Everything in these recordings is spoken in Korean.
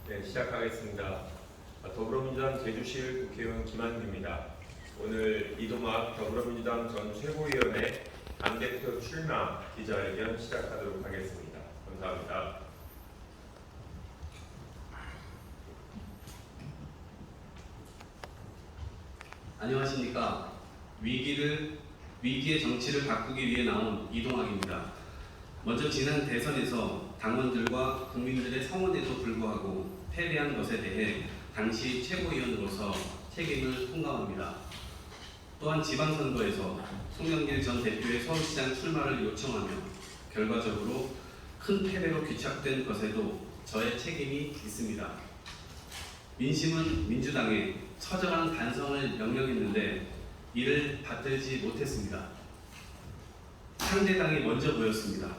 네, 시작하겠습니다. 더불어민주당 제주시 국회의원 김한규입니다. 오늘 이동학 더불어민주당 전 최고위원의 당대표 출마 기자회견 시작하도록 하겠습니다. 감사합니다. 안녕하십니까. 위기의 정치를 바꾸기 위해 나온 이동학입니다. 먼저 지난 대선에서 당원들과 국민들의 성원에도 불구하고 패배한 것에 대해 당시 최고위원으로서 책임을 통감합니다. 또한 지방선거에서 송영길 전 대표의 서울시장 출마를 요청하며 결과적으로 큰 패배로 귀착된 것에도 저의 책임이 있습니다. 민심은 민주당에 처절한 반성을 명령했는데 이를 받들지 못했습니다. 상대당이 먼저 보였습니다.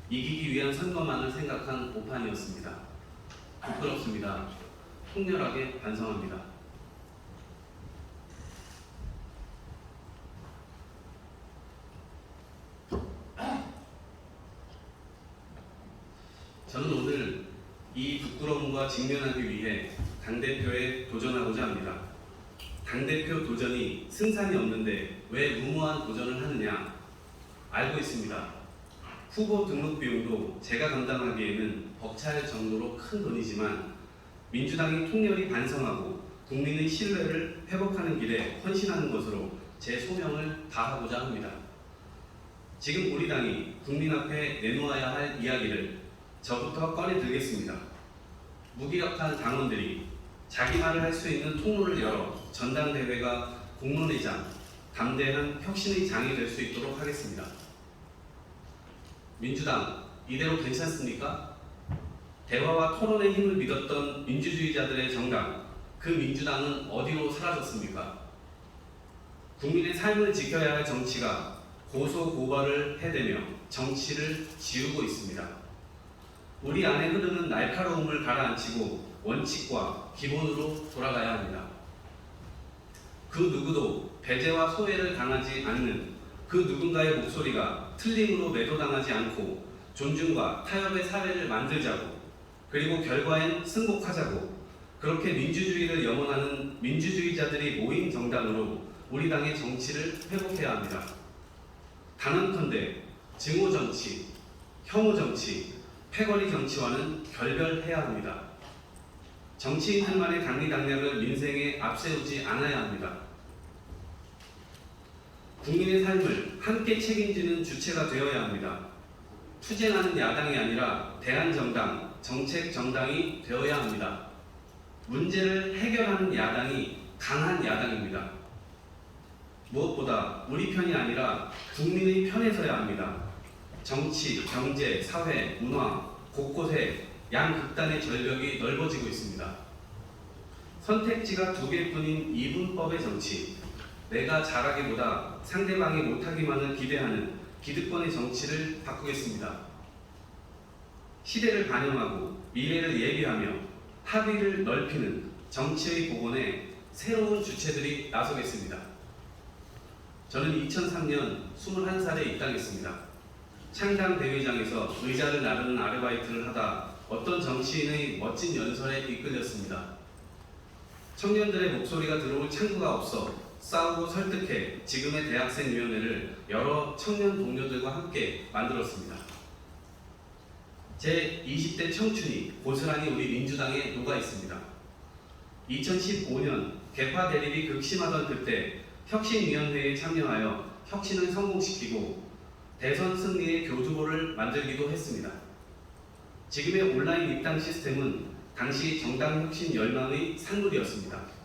이기기 위한 선거만을 생각한 오판이었습니다. 부끄럽습니다. 통렬하게 반성합니다. 저는 오늘 이 부끄러움과 직면하기 위해 당대표에 도전하고자 합니다. 당대표 도전이 승산이 없는데 왜 무모한 도전을 하느냐? 알고 있습니다. 후보 등록 비용도 제가 감당하기에는 벅찰 정도로 큰 돈이지만 민주당이 통렬히 반성하고 국민의 신뢰를 회복하는 길에 헌신하는 것으로 제 소명을 다하고자 합니다. 지금 우리 당이 국민 앞에 내놓아야 할 이야기를 저부터 꺼내 들겠습니다. 무기력한 당원들이 자기 말을 할 수 있는 통로를 열어 전당대회가 공론의 장, 담대한 혁신의 장이 될 수 있도록 하겠습니다. 민주당, 이대로 괜찮습니까? 대화와 토론의 힘을 믿었던 민주주의자들의 정당, 그 민주당은 어디로 사라졌습니까? 국민의 삶을 지켜야 할 정치가 고소고발을 해대며 정치를 지우고 있습니다. 우리 안에 흐르는 날카로움을 가라앉히고 원칙과 기본으로 돌아가야 합니다. 그 누구도 배제와 소외를 당하지 않는 그 누군가의 목소리가 틀림으로 매도당하지 않고 존중과 타협의 사회를 만들자고, 그리고 결과엔 승복하자고, 그렇게 민주주의를 염원하는 민주주의자들이 모인 정당으로 우리 당의 정치를 회복해야 합니다. 단언컨대 증오정치, 혐오정치, 패거리 정치와는 결별해야 합니다. 정치인들만의 당리당략을 민생에 앞세우지 않아야 합니다. 국민의 삶을 함께 책임지는 주체가 되어야 합니다. 투쟁하는 야당이 아니라 대한정당, 정책정당이 되어야 합니다. 문제를 해결하는 야당이 강한 야당입니다. 무엇보다 우리 편이 아니라 국민의 편에 서야 합니다. 정치, 경제, 사회, 문화 곳곳에 양극단의 절벽이 넓어지고 있습니다. 선택지가 두 개뿐인 이분법의 정치, 내가 잘하기보다 상대방이 못하기만을 기대하는 기득권의 정치를 바꾸겠습니다. 시대를 반영하고 미래를 예비하며 합의를 넓히는 정치의 복원에 새로운 주체들이 나서겠습니다. 저는 2003년 21살에 입당했습니다. 창당 대회장에서 의자를 나르는 아르바이트를 하다 어떤 정치인의 멋진 연설에 이끌렸습니다. 청년들의 목소리가 들어올 창구가 없어 싸우고 설득해 지금의 대학생위원회를 여러 청년 동료들과 함께 만들었습니다. 제 20대 청춘이 고스란히 우리 민주당에 녹아 있습니다. 2015년 개파 대립이 극심하던 그때 혁신위원회에 참여하여 혁신을 성공시키고 대선 승리의 교두보를 만들기도 했습니다. 지금의 온라인 입당 시스템은 당시 정당 혁신 열망의 산물이었습니다.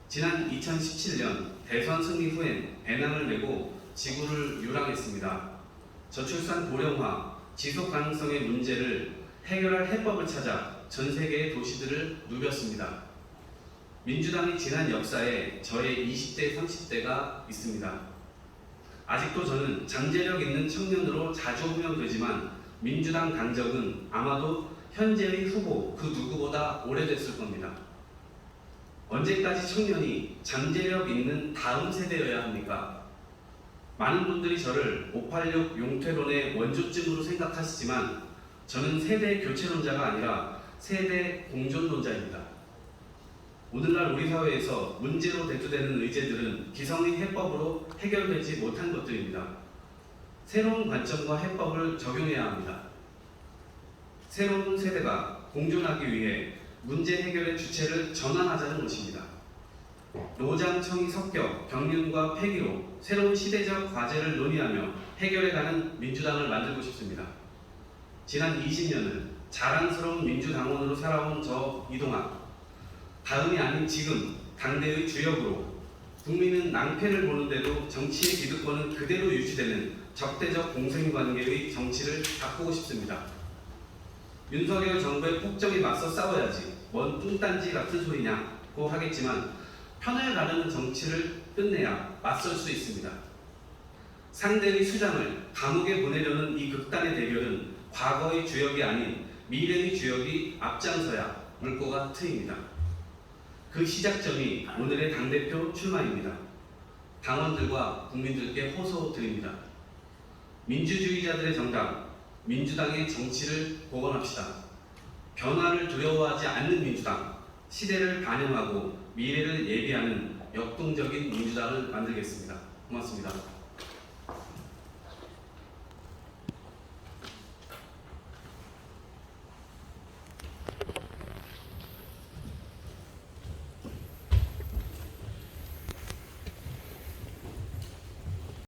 지난 2017년 대선 승리 후엔 배낭을 메고 지구를 유랑했습니다. 저출산 고령화, 지속 가능성의 문제를 해결할 해법을 찾아 전 세계의 도시들을 누볐습니다. 민주당의 지난 역사에 저의 20대, 30대가 있습니다. 아직도 저는 잠재력 있는 청년으로 자주 호명되지만 민주당 당적은 아마도 현재의 후보 그 누구보다 오래됐을 겁니다. 언제까지 청년이 잠재력 있는 다음 세대여야 합니까? 많은 분들이 저를 586 용퇴론의 원조쯤으로 생각하시지만 저는 세대 교체론자가 아니라 세대 공존론자입니다. 오늘날 우리 사회에서 문제로 대두되는 의제들은 기성의 해법으로 해결되지 못한 것들입니다. 새로운 관점과 해법을 적용해야 합니다. 새로운 세대가 공존하기 위해 문제 해결의 주체를 전환하자는 것입니다. 노장청이 섞여 경륜과 폐기로 새로운 시대적 과제를 논의하며 해결해가는 민주당을 만들고 싶습니다. 지난 20년을 자랑스러운 민주당원으로 살아온 저 이동학, 다음이 아닌 지금 당대의 주역으로 국민은 낭패를 보는데도 정치의 기득권은 그대로 유지되는 적대적 공생관계의 정치를 바꾸고 싶습니다. 윤석열 정부의 폭정에 맞서 싸워야지 뭔 뚱딴지 같은 소리냐고 하겠지만 편을 가르는 정치를 끝내야 맞설 수 있습니다. 상대의 수장을 감옥에 보내려는 이 극단의 대결은 과거의 주역이 아닌 미래의 주역이 앞장서야 물꼬가 트입니다. 그 시작점이 오늘의 당대표 출마입니다. 당원들과 국민들께 호소드립니다. 민주주의자들의 정당, 민주당의 정치를 복원합시다. 변화를 두려워하지 않는 민주당, 시대를 반영하고 미래를 예비하는 역동적인 민주당을 만들겠습니다. 고맙습니다.